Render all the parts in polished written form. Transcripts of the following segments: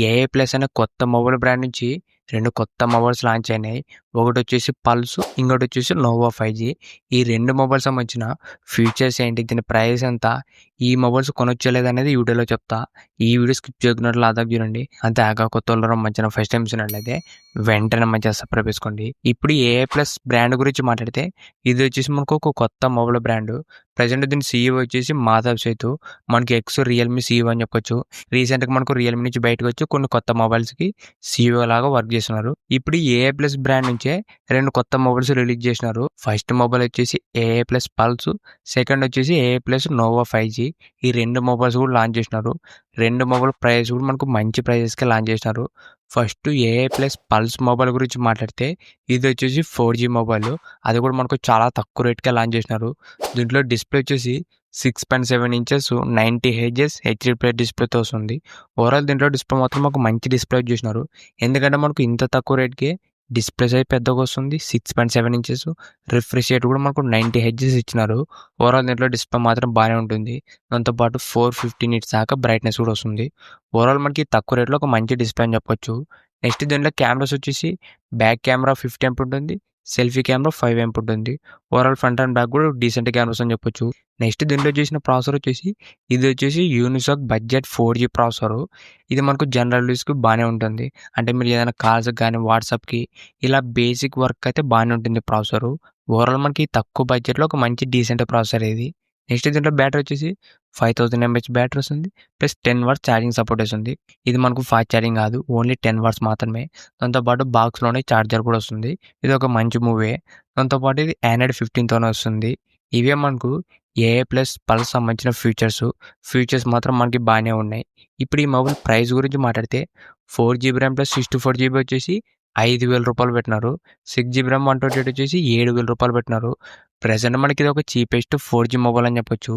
AI plus అనే కొత్త mobile brand నుంచి 2 కొత్త మొబైల్స్ లాంచ్ అయినాయి. ఒకటొచ్చేసి పల్స్, ఇంకోటొచ్చేసి నోవో 5G. ఈ 2 మొబైల్స్ సంబంధించిన ఫీచర్స్ ఏంటి? దీని ప్రైస్ ఎంత? ఈ మొబైల్స్ కొనొచ్చా లేదనేది ఈ వీడియోలో చెప్తా. ఈ వీడియో స్కిప్ చేయకున్నట్లు ఆదాపు చూడండి. అంతేకాక కొత్తోళ్ళలో మంచిగా ఫస్ట్ టైం చూసినట్లయితే వెంటనే మంచిగా సబ్స్క్రైబ్ చేసుకోండి. ఇప్పుడు ఏఐ ప్లస్ బ్రాండ్ గురించి మాట్లాడితే ఇది వచ్చేసి మనకు ఒక కొత్త మొబైల్ బ్రాండ్. ప్రజెంట్ దీని సీఈఓ వచ్చేసి మాధవ్ సేతు. మనకి ఎక్స్ రియల్మీ సీఈఓ అని చెప్పొచ్చు. రీసెంట్గా మనకు రియల్మీ నుంచి బయటకు వచ్చి కొన్ని కొత్త మొబైల్స్కి సీఈఓ లాగా వర్క్ చేస్తున్నారు. ఇప్పుడు ఏఐ ప్లస్ బ్రాండ్ నుంచే 2 కొత్త మొబైల్స్ రిలీజ్ చేసినారు. ఫస్ట్ మొబైల్ వచ్చేసి ఏఐ ప్లస్ పల్స్, సెకండ్ వచ్చేసి ఏఐ ప్లస్ నోవో 5G. ఈ 2 మొబైల్స్ కూడా లాంచ్ చేసినారు. 2 మొబైల్ ప్రైస్ కూడా మనకు మంచి ప్రైజెస్కి లాంచ్ చేసినారు. First AI plus pulse mobile గురించి మాట్లాడితే ఇది వచ్చేసి 4G మొబైల్. అది కూడా మనకు చాలా తక్కువ రేట్కే లాంచ్ చేసినారు. దీంట్లో డిస్ప్లే వచ్చేసి 6.7 ఇంచెస్ 90 హెచ్ఎస్ హెచ్డి డిస్ప్లేతో వస్తుంది. ఓవరాల్ దీంట్లో డిస్ప్లే మాత్రం మాకు మంచి డిస్ప్లే చేసినారు. ఎందుకంటే మనకు ఇంత తక్కువ రేట్కే డిస్ప్లే సైజ్ పెద్దగా వస్తుంది. 6.7 ఇంచెస్ రిఫ్రెష్ రేట్ కూడా మనకు 90 హెచ్ఎస్ ఇచ్చినారు. ఓవరాల్ దీంట్లో డిస్ప్లే మాత్రం బాగానే ఉంటుంది. దాంతోపాటు 450 నిట్స్ దాకా బ్రైట్నెస్ కూడా వస్తుంది. ఓవరాల్ మనకి తక్కువ రేట్లో ఒక మంచి డిస్ప్లే అని చెప్పొచ్చు. నెక్స్ట్ దీంట్లో కెమెరాస్ వచ్చేసి బ్యాక్ కెమెరా 50 MP ఉంటుంది, సెల్ఫీ కెమెరా 5 MP ఉంటుంది. ఓవరాల్ ఫ్రంట్ అండ్ బ్యాక్ కూడా డీసెంట్ కెమెరాస్ అని చెప్పొచ్చు. నెక్స్ట్ దీంట్లో చేసిన ప్రాసెసర్ వచ్చేసి ఇది వచ్చేసి యూనిసాక్ బడ్జెట్ 4G ప్రాసెసర్. ఇది మనకు జనరల్ యూస్కి బాగానే ఉంటుంది. అంటే మీరు ఏదైనా కాల్స్కి కానీ వాట్సాప్కి ఇలా బేసిక్ వర్క్ అయితే బాగానే ఉంటుంది ప్రాసెసర్. ఓవరాల్ మనకి తక్కువ బడ్జెట్లో ఒక మంచి డీసెంట్ ప్రాసెసర్ ఇది. నెక్స్ట్ దీంట్లో బ్యాటరీ వచ్చేసి 5000 mAh బ్యాటరీ వస్తుంది, ప్లస్ 10 వాట్స్ ఛార్జింగ్ సపోర్ట్ వస్తుంది. ఇది మనకు ఫాస్ట్ ఛార్జింగ్ కాదు, ఓన్లీ 10 వాట్స్ మాత్రమే. దాంతోపాటు బాక్స్లోనే ఛార్జర్ కూడా వస్తుంది. ఇది ఒక మంచి మూవే. దాంతోపాటు ఇది Android 15తోనే వస్తుంది. ఇవే మనకు ఏఐ ప్లస్ పల్స్ సంబంధించిన ఫీచర్స్ మాత్రం మనకి బాగానే ఉన్నాయి. ఇప్పుడు ఈ మొబైల్ ప్రైస్ గురించి మాట్లాడితే 4GB ర్యామ్ ప్లస్ 64GB వచ్చేసి 5000 రూపాయలు పెట్టినారు. 6GB ర్యామ్ 128 వచ్చేసి 7000 రూపాయలు పెట్టినారు. ప్రెసెంట్ మనకి ఇది ఒక చీపెస్ట్ 4G మొబైల్ అని చెప్పొచ్చు.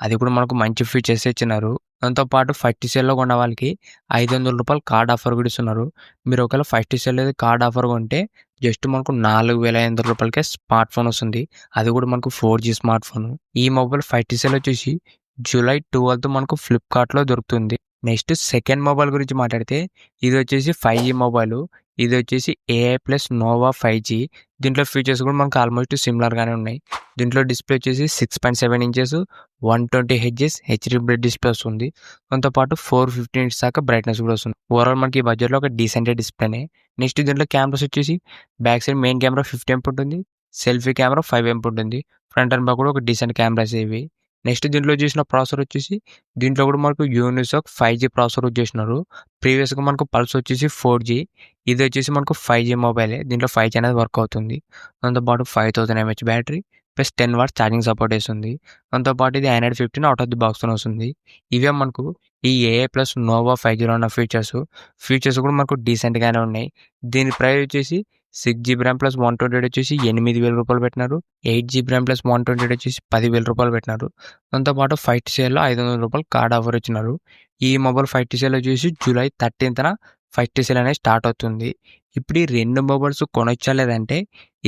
అది కూడా మనకు మంచి ఫీచర్స్ ఇచ్చినారు. దాంతోపాటు ఫస్ట్ సేల్లో కొన్న వాళ్ళకి 500 రూపాయలు కార్డ్ ఆఫర్ కూడా ఇస్తున్నారు. మీరు ఒకవేళ ఫస్ట్ సేల్ కార్డ్ ఆఫర్ కొంటే జస్ట్ మనకు 4500 రూపాయలకే స్మార్ట్ ఫోన్ వస్తుంది. అది కూడా మనకు 4G స్మార్ట్ ఫోన్. ఈ మొబైల్ ఫస్ట్ సేల్ వచ్చేసి జూలై 12th మనకు ఫ్లిప్కార్ట్లో దొరుకుతుంది. నెక్స్ట్ సెకండ్ మొబైల్ గురించి మాట్లాడితే ఇది వచ్చేసి 5G మొబైల్. ఇది వచ్చేసి ఏఐ ప్లస్ నోవా 5G. దీంట్లో ఫీచర్స్ కూడా మనకు ఆల్మోస్ట్ సిమిలర్గానే ఉన్నాయి. దీంట్లో డిస్ప్లే వచ్చేసి 6.7 ఇంచెస్ 120 హెచ్ఎస్ హెచ్డి డిస్ప్లే వస్తుంది. దాంతోపాటు 450 నిట్స్ దాకా బ్రైట్నెస్ కూడా వస్తుంది. ఓవరాల్ మనకి ఈ బడ్జెట్లో ఒక డీసెంట్ డిస్ప్లేనే. నెక్స్ట్ దీంట్లో కెమెరాస్ వచ్చేసి back side main camera 50 MP ఉంటుంది, సెల్ఫీ కెమెరా 5 MP ఉంటుంది. ఫ్రంట్ అండ్ బ్యాక్ కూడా ఒక డీసెంట్ కెమెరాస్ ఇవి. నెక్స్ట్ దీంట్లో చేసిన ప్రాసెసర్ వచ్చేసి దీంట్లో కూడా మనకు యూనిసాక్ 5G ప్రాసెసర్ చేసినారు. ప్రీవియస్గా మనకు పల్స్ వచ్చేసి 4G. ఇది వచ్చేసి మనకు 5G మొబైలే. దీంట్లో 5G అనేది వర్క్ అవుతుంది. దాంతోపాటు 5000 mAh battery plus 10 watts charging support చేస్తుంది. దాంతోపాటు ఇది Android 15 అవుట్ ఆఫ్ ది బాక్స్తో వస్తుంది. ఇవే మనకు ఈ ఏఐ ప్లస్ నోవా 5Gలో ఉన్న ఫీచర్స్ కూడా మనకు డీసెంట్గానే ఉన్నాయి. దీని ప్రైస్ వచ్చేసి 6GB ర్యామ్ ప్లస్ 128 వచ్చేసి 8000 రూపాయలు పెట్టినారు. 8GB ర్యామ్ ప్లస్ 128 వచ్చేసి 10,000 రూపాయలు పెట్టినారు. దాంతోపాటు ఫస్ట్ సేల్లో 500 రూపాయలు కార్డ్ ఆఫర్ ఇచ్చినారు. ఈ మొబైల్ ఫస్ట్ సేల్ వచ్చేసి జూలై 13th ఫస్ట్ సేల్ అనేది స్టార్ట్ అవుతుంది. ఇప్పుడు ఈ 2 మొబైల్స్ కొనొచ్చా లేదంటే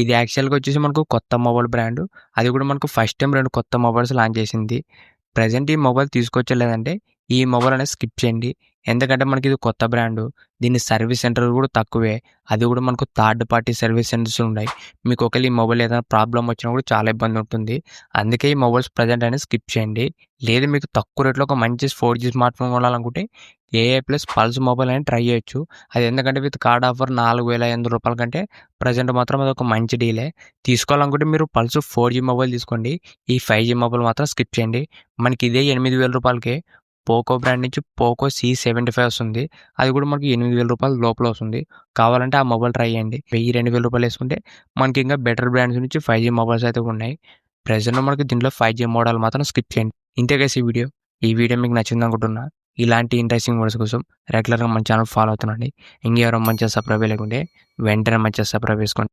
ఇది యాక్చువల్గా వచ్చేసి మనకు కొత్త మొబైల్ బ్రాండ్. అది కూడా మనకు ఫస్ట్ టైం 2 కొత్త మొబైల్స్ లాంచ్ చేసింది. ప్రజెంట్ ఈ మొబైల్ తీసుకొచ్చా లేదంటే ఈ మొబైల్ అనేది స్కిప్ చేయండి. ఎందుకంటే మనకి ఇది కొత్త బ్రాండు. దీని సర్వీస్ సెంటర్ కూడా తక్కువే. అది కూడా మనకు థర్డ్ పార్టీ సర్వీస్ సెంటర్స్ ఉన్నాయి. మీకు ఒకవేళ ఈ మొబైల్ ఏదైనా ప్రాబ్లం వచ్చినా కూడా చాలా ఇబ్బంది ఉంటుంది. అందుకే ఈ మొబైల్స్ ప్రజెంట్ అనేది స్కిప్ చేయండి. లేదు మీకు తక్కువ రేట్లో ఒక మంచి 4G స్మార్ట్ ఫోన్ కొనాలనుకుంటే ఏఐ ప్లస్ పల్స్ మొబైల్ అని ట్రై చేయొచ్చు. అది ఎందుకంటే విత్ కార్డ్ ఆఫర్ 4500 రూపాయల కంటే ప్రజెంట్ మాత్రం అది ఒక మంచి డీలే. తీసుకోవాలనుకుంటే మీరు పల్స్ 4G మొబైల్ తీసుకోండి. ఈ 5G మొబైల్ మాత్రం స్కిప్ చేయండి. మనకి ఇదే 8000 రూపాయలకే పోకో బ్రాండ్ నుంచి పోకో C75 వస్తుంది. అది కూడా మనకి 8000 రూపాయల లోపల వస్తుంది. కావాలంటే ఆ మొబైల్ ట్రై చేయండి. 1000-2000 రూపాయలు వేసుకుంటే మనకి ఇంకా బెటర్ బ్రాండ్స్ నుంచి 5G మొబైల్స్ అయితే ఉన్నాయి. ప్రెజెంట్ మనకి దీంట్లో 5G మోడల్ మాత్రం స్కిప్ చేయండి. ఇంతే గైస్ ఈ వీడియో మీకు నచ్చింది అనుకుంటున్నా. ఇలాంటి ఇంట్రెస్టింగ్ వీడియోస్ కోసం రెగ్యులర్గా మన ఛానల్ ఫాలో అవుతుండండి. ఇంకెవరో మంచిగా సబ్స్క్రైబ్ లేకుంటే వెంటనే మంచిగా సబ్స్క్రైబ్ చేసుకోండి.